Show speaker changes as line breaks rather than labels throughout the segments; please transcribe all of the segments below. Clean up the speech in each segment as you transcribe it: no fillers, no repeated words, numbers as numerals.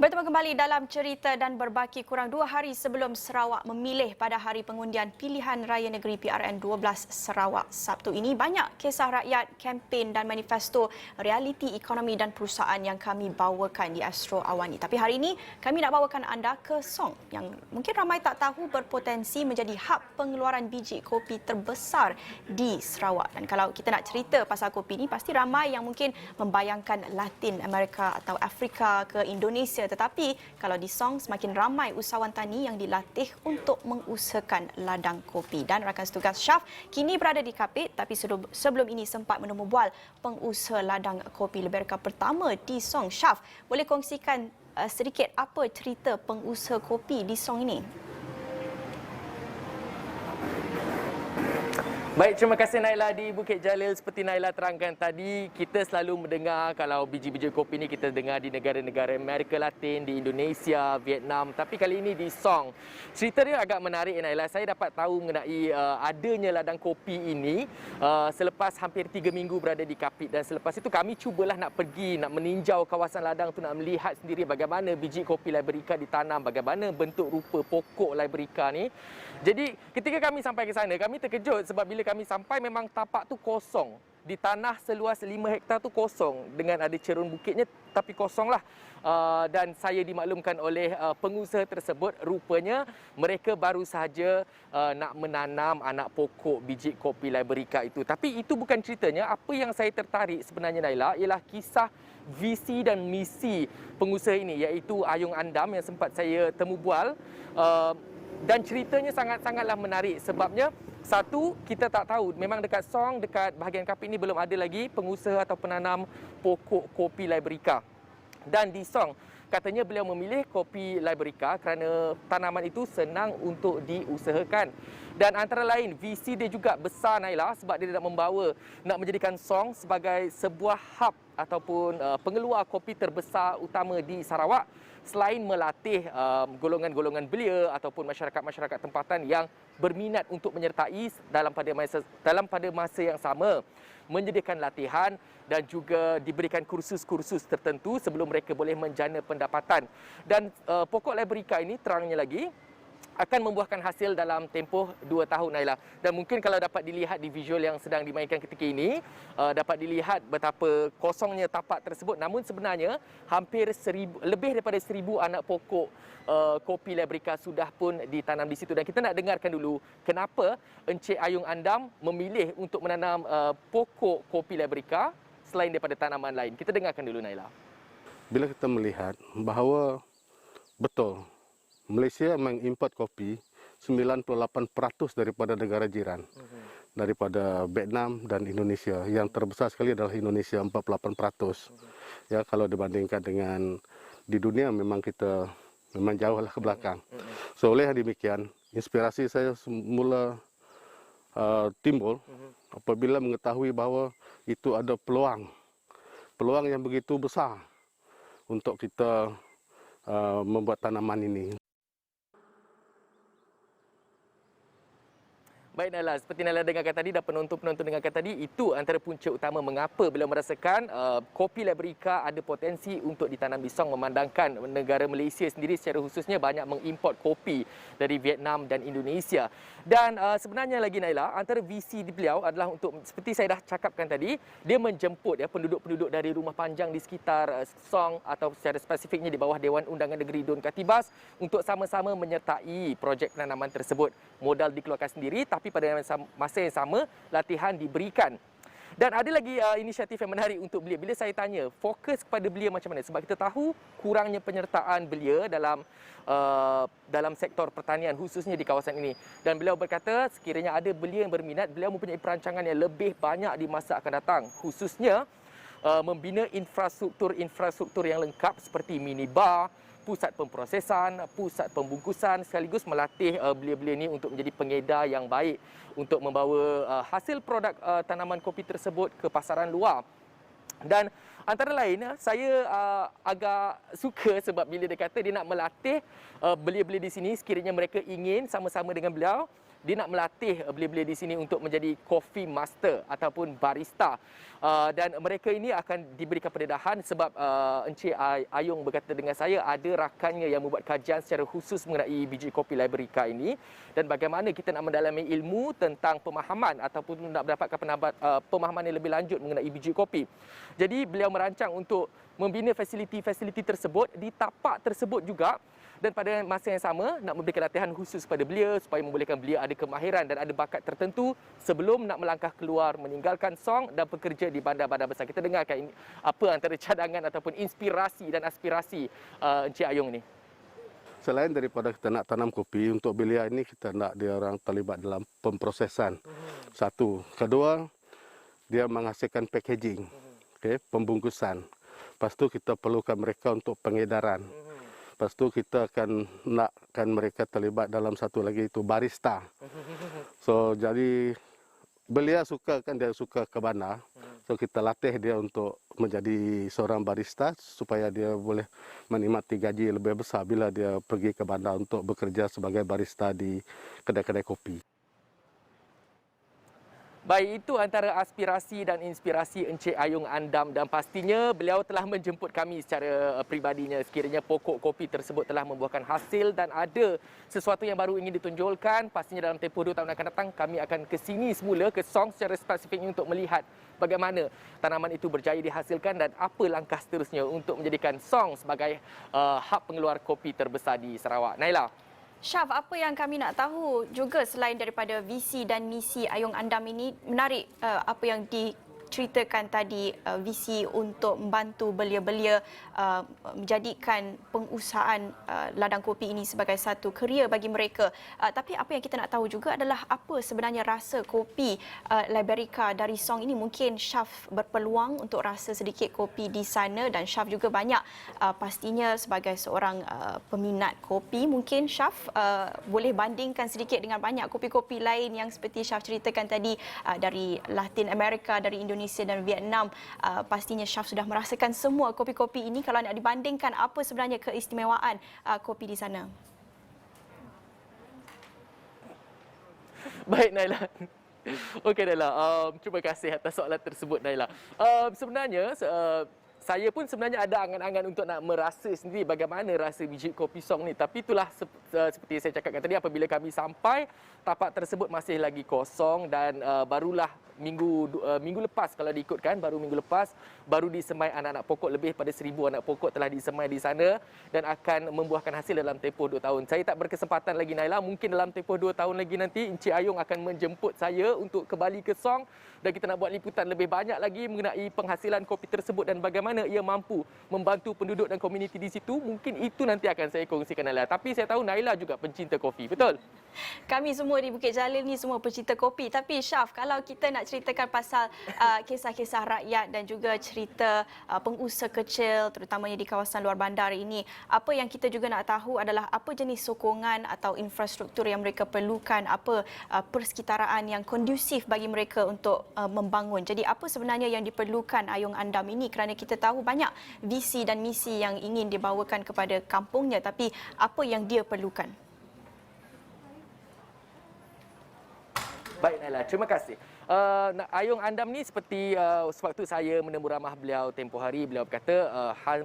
Bertemu kembali dalam cerita dan berbaki kurang 2 hari sebelum Sarawak memilih pada hari pengundian pilihan raya negeri PRN 12 Sarawak. Sabtu ini banyak kisah rakyat, kempen dan manifesto realiti ekonomi dan perusahaan yang kami bawakan di Astro Awani. Tapi hari ini kami nak bawakan anda ke Song yang mungkin ramai tak tahu berpotensi menjadi hub pengeluaran biji kopi terbesar di Sarawak. Dan kalau kita nak cerita pasal kopi ini, pasti ramai yang mungkin membayangkan Latin Amerika atau Afrika ke Indonesia. Tetapi kalau di Song, semakin ramai usahawan tani yang dilatih untuk mengusahakan ladang kopi. Dan rakan setugas Syaf kini berada di Kapit, tapi sebelum ini sempat menemu bual pengusaha ladang kopi Liberka pertama di Song. Syaf, boleh kongsikan sedikit apa cerita pengusaha kopi di Song ini?
Baik, terima kasih Naila di Bukit Jalil. Seperti Naila terangkan tadi, kita selalu mendengar kalau biji-biji kopi ni kita dengar di negara-negara Amerika Latin, di Indonesia, Vietnam. Tapi kali ini di Song. Cerita dia agak menarik Naila. Saya dapat tahu mengenai adanya ladang kopi ini selepas hampir 3 minggu berada di Kapit. Dan selepas itu kami cubalah nak pergi, nak meninjau kawasan ladang tu, nak melihat sendiri bagaimana biji kopi Liberka ditanam, bagaimana bentuk rupa pokok Liberka ni. Jadi ketika kami sampai ke sana, kami terkejut sebab bila kami sampai memang tapak tu kosong. Di tanah seluas 5 hektar tu kosong dengan ada cerun bukitnya tapi kosonglah. Dan saya dimaklumkan oleh pengusaha tersebut, rupanya mereka baru sahaja nak menanam anak pokok biji kopi Liberka itu. Tapi itu bukan ceritanya. Apa yang saya tertarik sebenarnya Naila ialah kisah visi dan misi pengusaha ini, iaitu Ayung Andam yang sempat saya temu bual. Dan ceritanya sangat-sangatlah menarik sebabnya satu, kita tak tahu, memang dekat Song, dekat bahagian Kapit ini belum ada lagi pengusaha atau penanam pokok kopi Liberka. Dan di Song, katanya beliau memilih kopi Liberka kerana tanaman itu senang untuk diusahakan. Dan antara lain, visi dia juga besar Naila sebab dia nak menjadikan Song sebagai sebuah hub ataupun pengeluar kopi terbesar utama di Sarawak, selain melatih golongan-golongan belia ataupun masyarakat-masyarakat tempatan yang berminat untuk menyertai dalam pada masa yang sama, menyediakan latihan dan juga diberikan kursus-kursus tertentu sebelum mereka boleh menjana pendapatan. Dan pokok Liberka ini terangnya lagi akan membuahkan hasil dalam tempoh 2 tahun Naila. Dan mungkin kalau dapat dilihat di visual yang sedang dimainkan ketika ini, dapat dilihat betapa kosongnya tapak tersebut. Namun sebenarnya hampir lebih daripada 1000 anak pokok kopi Liberka sudah pun ditanam di situ. Dan kita nak dengarkan dulu kenapa Encik Ayung Andam memilih untuk menanam pokok kopi Liberka selain daripada tanaman lain. Kita dengarkan dulu Naila.
Bila kita melihat bahawa betul Malaysia mengimport kopi 98% daripada negara jiran, daripada Vietnam dan Indonesia. Yang terbesar sekali adalah Indonesia, 48%. Ya, kalau dibandingkan dengan di dunia memang kita memang jauhlah ke belakang. So oleh demikian, inspirasi saya semula timbul apabila mengetahui bahawa itu ada peluang yang begitu besar untuk kita membuat tanaman ini.
Baik Naila, seperti Naila dengarkan tadi dan penonton-penonton dengarkan tadi, itu antara punca utama mengapa beliau merasakan kopi Liberka ada potensi untuk ditanam di Song, memandangkan negara Malaysia sendiri secara khususnya banyak mengimport kopi dari Vietnam dan Indonesia. Dan sebenarnya lagi Naila, antara visi di beliau adalah untuk, seperti saya dah cakapkan tadi, dia menjemput penduduk-penduduk dari rumah panjang di sekitar Song atau secara spesifiknya di bawah Dewan Undangan Negeri Dun Katibas untuk sama-sama menyertai projek penanaman tersebut. Modal dikeluarkan sendiri, tapi pada masa yang sama latihan diberikan. Dan ada lagi inisiatif yang menarik untuk belia. Bila saya tanya fokus kepada belia macam mana, sebab kita tahu kurangnya penyertaan belia dalam sektor pertanian khususnya di kawasan ini. Dan beliau berkata sekiranya ada belia yang berminat, beliau mempunyai perancangan yang lebih banyak di masa akan datang, khususnya membina infrastruktur yang lengkap seperti minibar, pusat pemprosesan, pusat pembungkusan, sekaligus melatih belia-belia ini untuk menjadi pengedar yang baik untuk membawa hasil produk tanaman kopi tersebut ke pasaran luar. Dan antara lain, saya agak suka sebab bila dia kata dia nak melatih belia-belia di sini, sekiranya mereka ingin sama-sama dengan beliau, dia nak melatih belia-belia di sini untuk menjadi coffee master ataupun barista. Dan mereka ini akan diberikan pendedahan sebab Encik Ayong berkata dengan saya ada rakannya yang membuat kajian secara khusus mengenai biji kopi Liberica ini dan bagaimana kita nak mendalami ilmu tentang pemahaman ataupun nak mendapatkan pemahaman yang lebih lanjut mengenai biji kopi. Jadi beliau merancang untuk membina fasiliti-fasiliti tersebut di tapak tersebut juga. Dan pada masa yang sama nak memberikan latihan khusus kepada belia supaya membolehkan belia ada kemahiran dan ada bakat tertentu sebelum nak melangkah keluar meninggalkan Song dan bekerja di bandar-bandar besar. Kita dengarkan ini apa antara cadangan ataupun inspirasi dan aspirasi Encik Ayong ni.
Selain daripada kita nak tanam kopi, untuk belia ini kita nak dia orang terlibat dalam pemprosesan. Satu. Kedua, dia menghasilkan packaging, pembungkusan. Lepas tu kita perlukan mereka untuk pengedaran. Lepas tu kita akan nakkan mereka terlibat dalam satu lagi itu barista. So jadi belia suka kan, dia suka ke bandar. So kita latih dia untuk menjadi seorang barista supaya dia boleh menikmati gaji lebih besar bila dia pergi ke bandar untuk bekerja sebagai barista di kedai-kedai kopi.
Baik, itu antara aspirasi dan inspirasi Encik Ayong Andam dan pastinya beliau telah menjemput kami secara peribadinya sekiranya pokok kopi tersebut telah membuahkan hasil dan ada sesuatu yang baru ingin ditunjulkan. Pastinya dalam tempoh 2 tahun akan datang kami akan ke sini semula ke Song secara spesifik untuk melihat bagaimana tanaman itu berjaya dihasilkan dan apa langkah seterusnya untuk menjadikan Song sebagai hub pengeluar kopi terbesar di Sarawak. Naila.
Syaf, apa yang kami nak tahu juga selain daripada visi dan misi Ayong Andam ini, menarik apa yang diceritakan tadi, visi untuk membantu belia-belia menjadikan pengusahaan ladang kopi ini sebagai satu kerjaya bagi mereka. Tapi apa yang kita nak tahu juga adalah apa sebenarnya rasa kopi Liberica dari Song ini. Mungkin Syaf berpeluang untuk rasa sedikit kopi di sana dan Syaf juga banyak pastinya sebagai seorang peminat kopi. Mungkin Syaf boleh bandingkan sedikit dengan banyak kopi-kopi lain yang seperti Syaf ceritakan tadi dari Latin America, dari Indonesia dan Vietnam. Pastinya Syaf sudah merasakan semua kopi-kopi ini. Kalau nak dibandingkan, apa sebenarnya keistimewaan kopi di sana?
Baik, Naila. Okey, Naila. Terima kasih atas soalan tersebut, Naila. Sebenarnya, saya pun sebenarnya ada angan-angan untuk nak merasa sendiri bagaimana rasa biji kopi Song ni. Tapi itulah seperti saya cakapkan tadi, apabila kami sampai, tapak tersebut masih lagi kosong dan barulah minggu lepas kalau diikutkan, baru minggu lepas baru disemai anak-anak pokok. Lebih pada 1,000 anak pokok telah disemai di sana dan akan membuahkan hasil dalam tempoh 2 tahun. Saya tak berkesempatan lagi, Naila. Mungkin dalam tempoh 2 tahun lagi nanti Encik Ayong akan menjemput saya untuk kembali ke Song dan kita nak buat liputan lebih banyak lagi mengenai penghasilan kopi tersebut dan bagaimana ia mampu membantu penduduk dan komuniti di situ. Mungkin itu nanti akan saya kongsikan, Naila. Tapi saya tahu Naila juga pencinta kopi, betul?
Kami semua di Bukit Jalil ni semua pencinta kopi. Tapi Syaf, kalau kita nak ceritakan pasal kisah-kisah rakyat dan juga cerita pengusaha kecil terutamanya di kawasan luar bandar ini, apa yang kita juga nak tahu adalah apa jenis sokongan atau infrastruktur yang mereka perlukan, apa persekitaraan yang kondusif bagi mereka untuk membangun. Jadi apa sebenarnya yang diperlukan Ayong Andam ini, kerana kita tahu banyak visi dan misi yang ingin dibawakan kepada kampungnya, tapi apa yang dia perlukan?
Baik, Naila. Terima kasih. Ayong Andam ni seperti sewaktu saya menemu ramah beliau tempoh hari, beliau berkata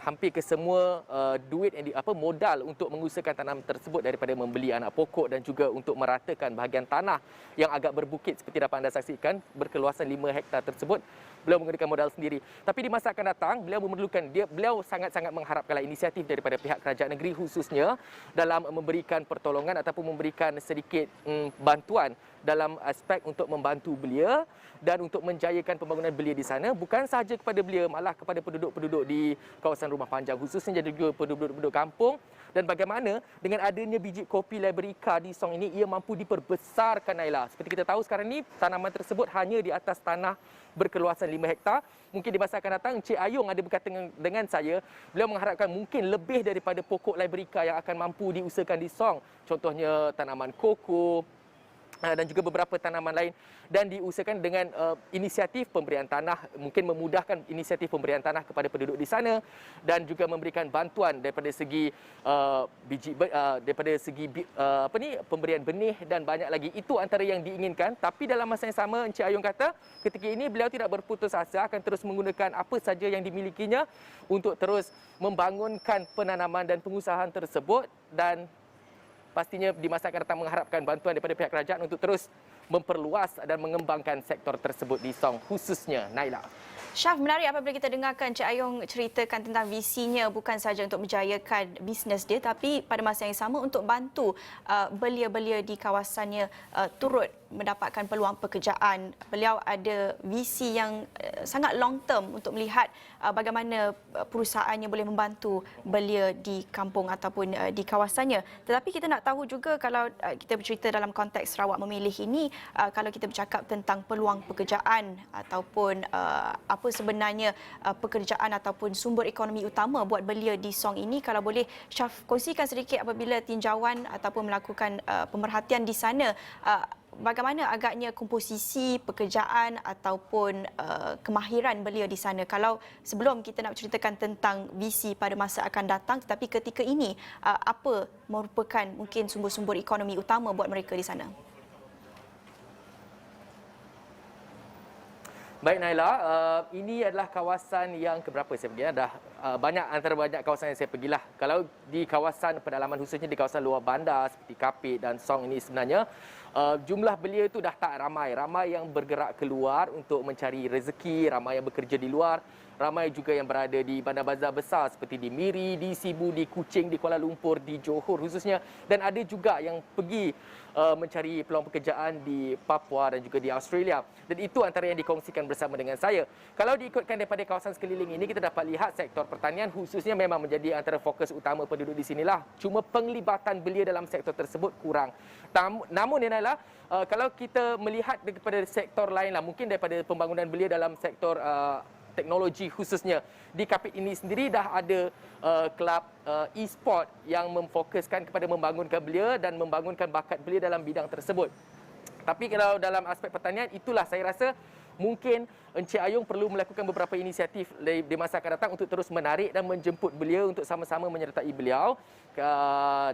hampir ke semua duit yang modal untuk mengusahakan tanam tersebut daripada membeli anak pokok dan juga untuk meratakan bahagian tanah yang agak berbukit seperti dapat anda saksikan berkeluasan 5 hektar tersebut, beliau menggunakan modal sendiri. Tapi di masa akan datang beliau sangat-sangat mengharapkanlah inisiatif daripada pihak kerajaan negeri khususnya dalam memberikan pertolongan ataupun memberikan sedikit bantuan dalam aspek untuk membantu belia dan untuk menjayakan pembangunan belia di sana, bukan sahaja kepada belia, malah kepada penduduk-penduduk di kawasan Rumah Panjang khususnya dan juga penduduk-penduduk kampung. Dan bagaimana dengan adanya biji kopi Liberica di Song ini, ia mampu diperbesarkan, Naila. Seperti kita tahu sekarang ni tanaman tersebut hanya di atas tanah berkeluasan 5 hektar. Mungkin di masa akan datang Encik Ayong ada berkata dengan saya, beliau mengharapkan mungkin lebih daripada pokok Liberica yang akan mampu diusahakan di Song. Contohnya tanaman koko, dan juga beberapa tanaman lain, dan diusahakan dengan inisiatif pemberian tanah, mungkin memudahkan inisiatif pemberian tanah kepada penduduk di sana, dan juga memberikan bantuan daripada segi pemberian benih dan banyak lagi. Itu antara yang diinginkan. Tapi dalam masa yang sama, Encik Ayung kata ketika ini beliau tidak berputus asa, akan terus menggunakan apa saja yang dimilikinya untuk terus membangunkan penanaman dan pengusahaan tersebut, dan pastinya di masa akan datang mengharapkan bantuan daripada pihak kerajaan untuk terus memperluas dan mengembangkan sektor tersebut di Song khususnya. Naila.
Syaf, menarik apabila kita dengarkan Encik Ayung ceritakan tentang visinya bukan sahaja untuk menjayakan bisnes dia, tapi pada masa yang sama untuk bantu belia-belia di kawasannya turut mendapatkan peluang pekerjaan. Beliau ada visi yang sangat long term untuk melihat bagaimana perusahaannya boleh membantu belia di kampung ataupun di kawasannya. Tetapi kita nak tahu juga, kalau kita bercerita dalam konteks Sarawak Memilih ini, kalau kita bercakap tentang peluang pekerjaan ataupun apa sebenarnya pekerjaan ataupun sumber ekonomi utama buat belia di Song ini, kalau boleh Syaf kongsikan sedikit apabila tinjauan ataupun melakukan pemerhatian di sana, bagaimana agaknya komposisi pekerjaan ataupun kemahiran belia di sana. Kalau sebelum kita nak ceritakan tentang visi pada masa akan datang, tetapi ketika ini apa merupakan mungkin sumber-sumber ekonomi utama buat mereka di sana?
Baik Naila, ini adalah kawasan yang keberapa saya pergi? Dah antara banyak kawasan yang saya pergilah. Kalau di kawasan pedalaman, khususnya di kawasan luar bandar seperti Kapit dan Song ini, sebenarnya jumlah belia itu dah tak ramai. Ramai yang bergerak keluar untuk mencari rezeki, ramai yang bekerja di luar, ramai juga yang berada di bandar-bazar besar seperti di Miri, di Sibu, di Kuching, di Kuala Lumpur, di Johor khususnya, dan ada juga yang pergi mencari peluang pekerjaan di Papua dan juga di Australia. Dan itu antara yang dikongsikan bersama dengan saya. Kalau diikutkan daripada kawasan sekeliling ini, kita dapat lihat sektor pertanian khususnya memang menjadi antara fokus utama penduduk di sinilah. Cuma penglibatan belia dalam sektor tersebut kurang. Namun Naila, kalau kita melihat daripada sektor lain lah, mungkin daripada pembangunan belia dalam sektor teknologi khususnya, di Kapit ini sendiri dah ada kelab e-sport yang memfokuskan kepada membangunkan belia dan membangunkan bakat belia dalam bidang tersebut. Tapi kalau dalam aspek pertanian, itulah saya rasa mungkin Encik Ayung perlu melakukan beberapa inisiatif di masa akan datang untuk terus menarik dan menjemput belia untuk sama-sama menyertai beliau,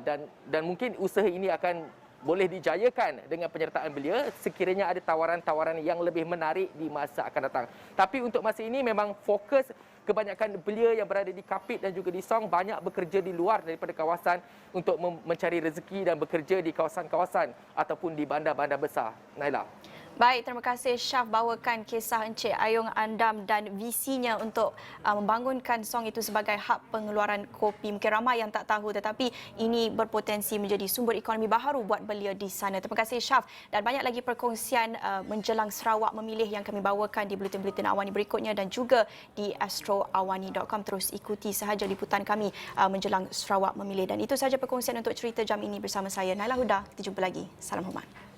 dan mungkin usaha ini akan boleh dijayakan dengan penyertaan belia sekiranya ada tawaran-tawaran yang lebih menarik di masa akan datang. Tapi untuk masa ini memang fokus kebanyakan belia yang berada di Kapit dan juga di Song banyak bekerja di luar daripada kawasan untuk mencari rezeki dan bekerja di kawasan-kawasan ataupun di bandar-bandar besar. Naila.
Baik, terima kasih Syaf bawakan kisah Encik Ayung Andam dan visinya untuk membangunkan Song itu sebagai hub pengeluaran kopi. Mungkin ramai yang tak tahu, tetapi ini berpotensi menjadi sumber ekonomi baharu buat belia di sana. Terima kasih Syaf, dan banyak lagi perkongsian menjelang Sarawak Memilih yang kami bawakan di buletin-buletin Awani berikutnya dan juga di astroawani.com. Terus ikuti sahaja liputan kami menjelang Sarawak Memilih. Dan itu sahaja perkongsian untuk cerita jam ini bersama saya Naila Huda. Kita jumpa lagi. Salam hormat.